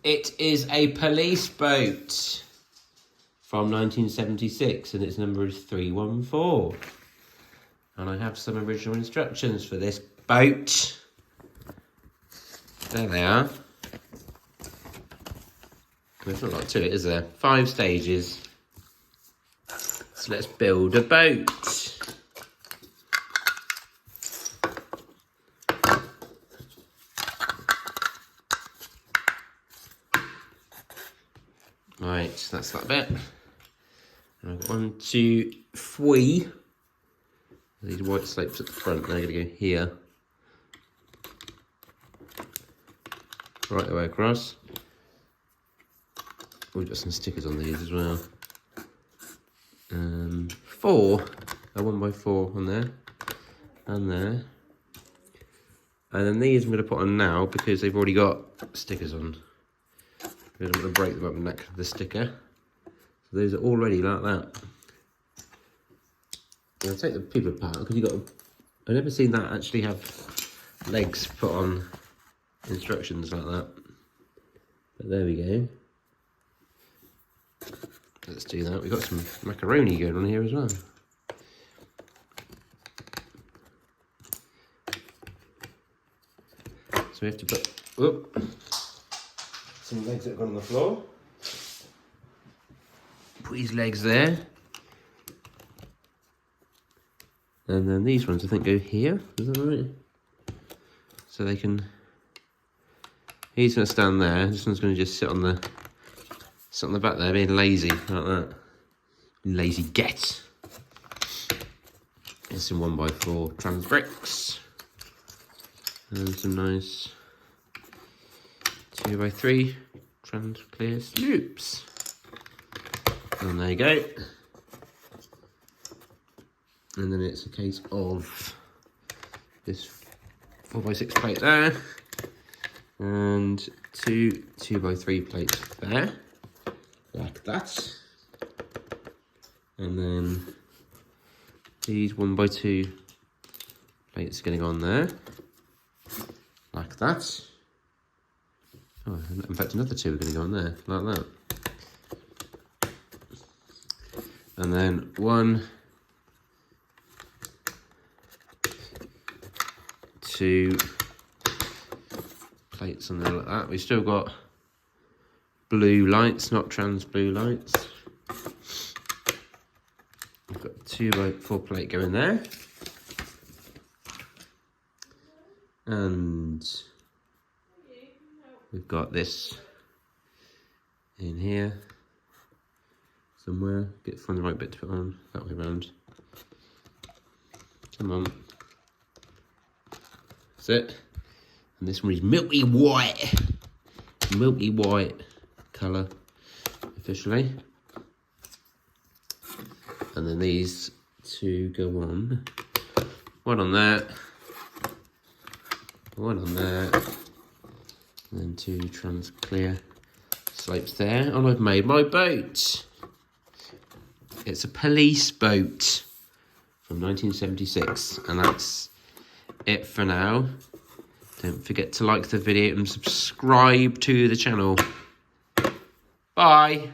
It is a police boat from 1976 and its number is 314. And I have some original instructions for this boat. There they are. There's not a lot to it, is there? 5 stages. So let's build a boat. Right, so that's that bit. And I've got 1, 2, 3. These white slopes at the front, they're going to go here. Right the way across. We've got some stickers on these as well. 4, a 1x4 on there, and there. And then these I'm going to put on now because they've already got stickers on. I'm going to break them up and neck the sticker. So those are already like that. I'll take the people apart because I've never seen that actually have legs put on instructions like that. But there we go. Let's do that. We've got some macaroni going on here as well. So we have to put some legs that have gone on the floor. Put these legs there. And then these ones I think go here, is that right? So they can, he's going to stand there, this one's going to just sit on the back there, being lazy, like that. Lazy get. Here's some 1x4 trans bricks. And some nice 2x3 trans clear sloops. And there you go. And then it's a case of this 4x6 plate there. And 2 2x3 plates there. Like that. And then these 1x2 plates getting on there. Like that. Oh, in fact another 2 are going to go on there, like that. And then 1, 2 plates on there like that. We've still got blue lights, not trans blue lights. We've got 2x4 plate going there. And we've got this in here somewhere. Get find the right bit to put on, that way around. Come on. That's it. And this one is milky white. Milky white colour officially. And then these 2 go on. 1 on there. 1 on there. And then 2 trans clear slopes there. And I've made my boat. It's a police boat from 1976. And that's it for now. Don't forget to like the video and subscribe to the channel. Bye.